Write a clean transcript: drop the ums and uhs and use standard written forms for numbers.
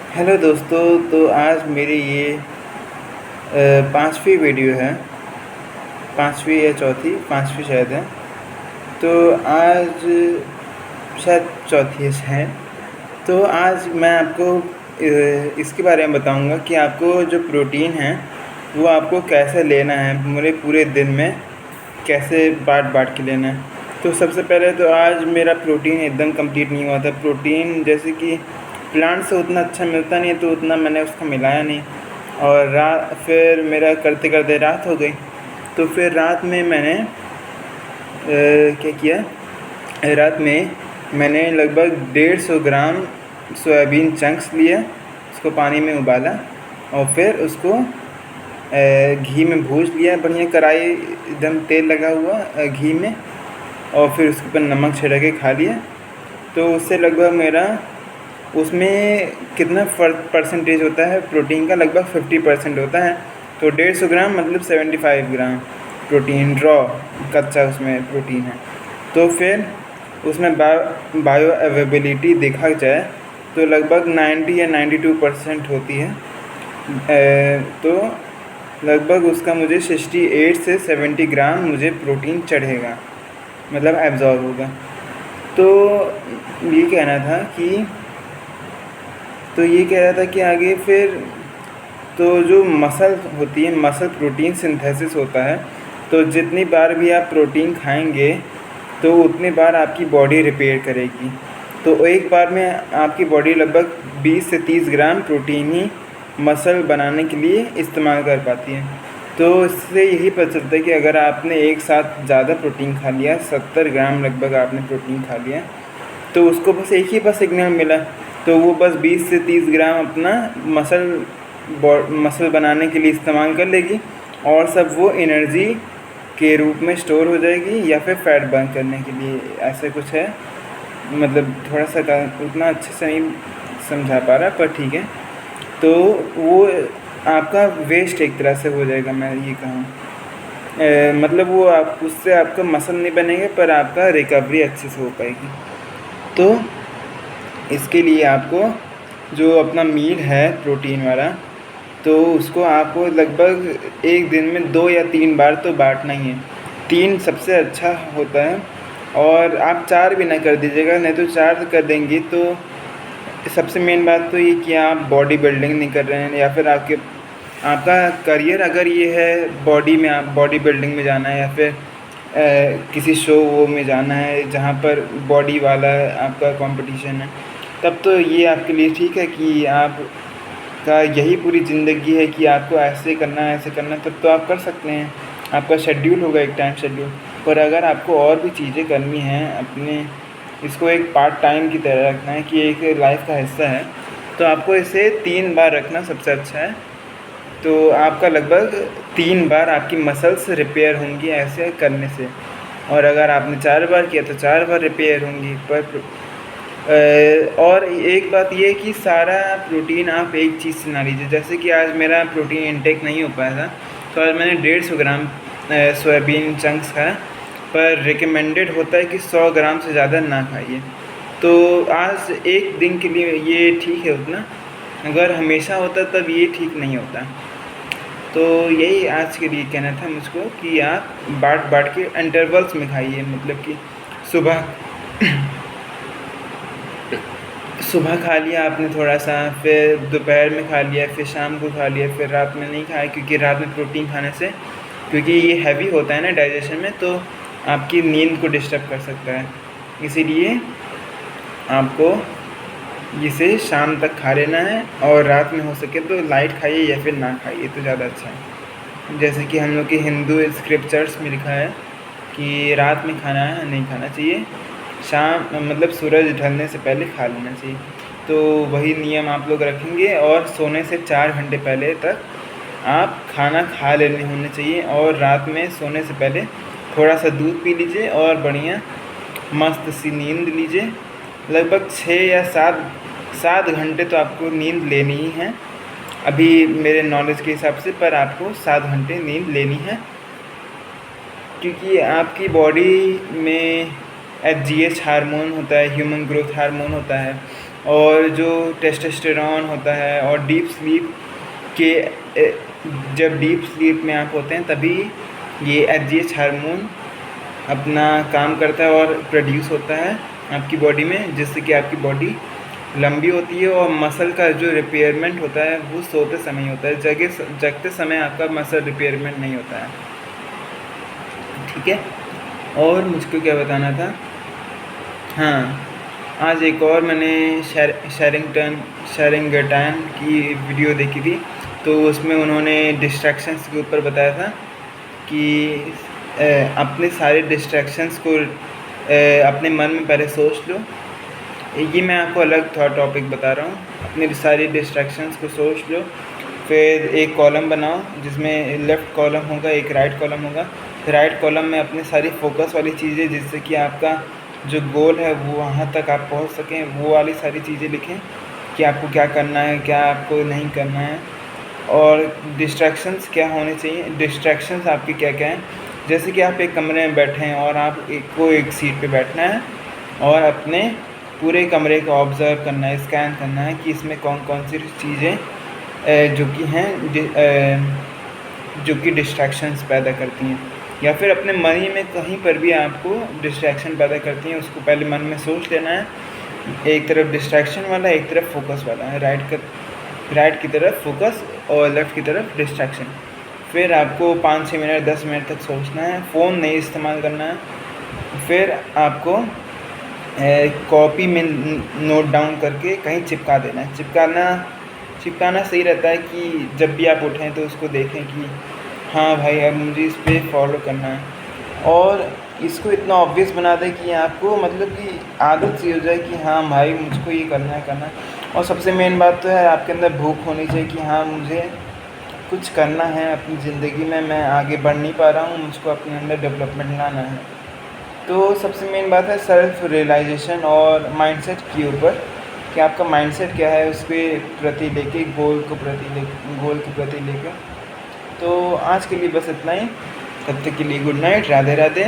Hello दोस्तों। तो आज मेरी ये पाँचवीं वीडियो है। पाँचवीं या चौथी, पाँचवीं शायद है। तो आज शायद चौथी है। तो आज मैं आपको इसके बारे में बताऊंगा कि आपको जो प्रोटीन है वो आपको कैसे लेना है, मेरे पूरे दिन में कैसे बाँट बाँट के लेना है। तो सबसे पहले तो आज मेरा प्रोटीन एकदम कंप्लीट नहीं हुआ था। प्रोटीन जैसे कि प्लांट से उतना अच्छा मिलता नहीं है, तो उतना मैंने उसका मिलाया नहीं। और फिर मेरा करते करते रात हो गई। तो फिर रात में मैंने क्या किया, रात में मैंने लगभग 150 ग्राम सोयाबीन चंक्स लिया, उसको पानी में उबाला और फिर उसको घी में भूज लिया बढ़िया, कढ़ाई एकदम तेल लगा हुआ घी में, और फिर उसके ऊपर नमक छिड़क के खा लिया। तो उससे लगभग मेरा उसमें कितना परसेंटेज होता है प्रोटीन का, लगभग 50% होता है। तो 150 ग्राम मतलब 75 ग्राम प्रोटीन रॉ कच्चा उसमें प्रोटीन है। तो फिर उसमें बायो अवेलेबिलिटी देखा जाए तो लगभग 90 या 92% होती है। तो लगभग उसका मुझे 68 से 70 ग्राम मुझे प्रोटीन चढ़ेगा, मतलब एब्जॉर्ब होगा। तो ये कहना था कि ये कह रहा था कि आगे फिर तो जो मसल होती है, मसल प्रोटीन सिंथेसिस होता है। तो जितनी बार भी आप प्रोटीन खाएंगे तो उतनी बार आपकी बॉडी रिपेयर करेगी। तो एक बार में आपकी बॉडी लगभग 20 से 30 ग्राम प्रोटीन ही मसल बनाने के लिए इस्तेमाल कर पाती है। तो इससे यही पता चलता है कि अगर आपने एक साथ ज़्यादा प्रोटीन खा लिया, 70 ग्राम लगभग आपने प्रोटीन खा लिया, तो उसको बस एक ही सिग्नल मिला, तो वो बस 20 से 30 ग्राम अपना मसल बनाने के लिए इस्तेमाल कर लेगी, और सब वो एनर्जी के रूप में स्टोर हो जाएगी या फिर फैट बर्न करने के लिए, ऐसे कुछ है। मतलब थोड़ा सा उतना अच्छे से नहीं समझा पा रहा, पर ठीक है। तो वो आपका वेस्ट एक तरह से हो जाएगा, मैं ये कहूँ। मतलब वो आप उससे आपका मसल नहीं बनेगा, पर आपका रिकवरी अच्छे से हो पाएगी। तो इसके लिए आपको जो अपना मील है प्रोटीन वाला, तो उसको आपको लगभग एक दिन में 2 या 3 बार तो बांटना ही है। 3 सबसे अच्छा होता है, और आप 4 भी ना कर दीजिएगा, नहीं तो 4 कर देंगे तो सबसे मेन बात तो ये कि आप बॉडी बिल्डिंग नहीं कर रहे हैं, या फिर आपका करियर अगर ये है बॉडी में, आप बॉडी बिल्डिंग में जाना है, या फिर किसी शो वो में जाना है जहाँ पर बॉडी वाला आपका कंपटीशन है, तब तो ये आपके लिए ठीक है कि आपका यही पूरी ज़िंदगी है कि आपको ऐसे करना है, ऐसे करना है, तब तो आप कर सकते हैं। आपका शेड्यूल होगा, एक टाइम शेड्यूल। पर अगर आपको और भी चीज़ें करनी हैं अपने, इसको एक पार्ट टाइम की तरह रखना है कि एक लाइफ का हिस्सा है, तो आपको इसे 3 बार रखना सबसे अच्छा है। तो आपका लगभग 3 बार आपकी मसल्स रिपेयर होंगी ऐसे करने से, और अगर आपने 4 बार किया तो 4 बार रिपेयर होंगी। पर और एक बात ये कि सारा प्रोटीन आप एक चीज़ से ना लीजिए। जैसे कि आज मेरा प्रोटीन इंटेक नहीं हो पाया था, तो आज मैंने 150 ग्राम सोयाबीन चंक्स खाया, पर रिकमेंडेड होता है कि 100 ग्राम से ज़्यादा ना खाइए। तो आज एक दिन के लिए ये ठीक है उतना, अगर हमेशा होता तब ये ठीक नहीं होता। तो यही आज के लिए कहना था मुझको कि आप बाँट के इंटरवल्स में खाइए। मतलब कि सुबह खा लिया आपने थोड़ा सा, फिर दोपहर में खा लिया, फिर शाम को खा लिया, फिर रात में नहीं खाया, क्योंकि रात में प्रोटीन खाने से, क्योंकि ये हैवी होता है ना डाइजेशन में, तो आपकी नींद को डिस्टर्ब कर सकता है। इसीलिए आपको इसे शाम तक खा लेना है, और रात में हो सके तो लाइट खाइए या फिर ना खाइए तो ज़्यादा अच्छा है। जैसे कि हम लोग के हिंदू स्क्रिप्चर्स में लिखा है कि रात में खाना है नहीं खाना चाहिए, शाम मतलब सूरज ढलने से पहले खा लेना चाहिए। तो वही नियम आप लोग रखेंगे, और सोने से 4 घंटे पहले तक आप खाना खा लेने होने चाहिए, और रात में सोने से पहले थोड़ा सा दूध पी लीजिए और बढ़िया मस्त सी नींद लीजिए। लगभग 6 या 7 घंटे तो आपको नींद लेनी ही है, अभी मेरे नॉलेज के हिसाब से, पर आपको 7 घंटे नींद लेनी है, क्योंकि आपकी बॉडी में HGH हार्मोन होता है, ह्यूमन ग्रोथ हार्मोन होता है, और जो टेस्टोस्टेरोन होता है और डीप स्लीप के जब डीप स्लीप में आप होते हैं तभी ये एचजीएच हार्मोन अपना काम करता है और प्रोड्यूस होता है आपकी बॉडी में, जिससे कि आपकी बॉडी लंबी होती है और मसल का जो रिपेयरमेंट होता है वो सोते समय ही होता है, जगते समय आपका मसल रिपेयरमेंट नहीं होता है। ठीक है, और मुझको क्या बताना था, हाँ, आज एक और मैंने शेरिंगटन की वीडियो देखी थी, तो उसमें उन्होंने डिस्ट्रैक्शंस के ऊपर बताया था कि अपने सारे डिस्ट्रैक्शंस को अपने मन में पहले सोच लो। ये मैं आपको अलग टॉपिक बता रहा हूँ। अपने सारी डिस्ट्रैक्शंस को सोच लो, फिर एक कॉलम बनाओ जिसमें लेफ़्ट कॉलम होगा, एक राइट कॉलम होगा। फिर राइट कॉलम में अपनी सारी फोकस वाली चीज़ें, जिससे कि आपका जो गोल है वो वहाँ तक आप पहुँच सकें, वो वाली सारी चीज़ें लिखें कि आपको क्या करना है, क्या आपको नहीं करना है, और डिस्ट्रैक्शंस क्या होने चाहिए। डिस्ट्रैक्शंस आपके क्या क्या हैं, जैसे कि आप एक कमरे में बैठे हैं और आप एक सीट पे बैठना है और अपने पूरे कमरे को ऑब्ज़र्व करना है, स्कैन करना है कि इसमें कौन कौन सी चीज़ें जो कि हैं जो कि डिस्ट्रैक्शंस पैदा करती हैं, या फिर अपने मन ही में कहीं पर भी आपको डिस्ट्रैक्शन पैदा करती हैं, उसको पहले मन में सोच लेना है। एक तरफ डिस्ट्रैक्शन वाला, एक तरफ फोकस वाला है, राइट की तरफ फोकस और लेफ़्ट की तरफ डिस्ट्रैक्शन। फिर आपको 5-6 मिनट 10 मिनट तक सोचना है, फ़ोन नहीं इस्तेमाल करना है। फिर आपको कॉपी में नोट डाउन करके कहीं चिपका देना है। चिपकाना सही रहता है कि जब भी आप उठें तो उसको देखें कि हाँ भाई, अब मुझे इस पे फॉलो करना है, और इसको इतना ऑब्वियस बना दें कि आपको मतलब कि आदत सी हो जाए कि हाँ भाई, मुझको ये करना है। और सबसे मेन बात तो है आपके अंदर भूख होनी चाहिए कि हाँ, मुझे कुछ करना है अपनी ज़िंदगी में, मैं आगे बढ़ नहीं पा रहा हूँ, मुझको अपने अंदर डेवलपमेंट लाना है। तो सबसे मेन बात है सेल्फ रियलाइजेशन और माइंडसेट के ऊपर, कि आपका माइंडसेट क्या है उसके प्रति लेके, गोल के प्रति लेके। तो आज के लिए बस इतना ही, तब तक के लिए गुड नाइट, राधे राधे।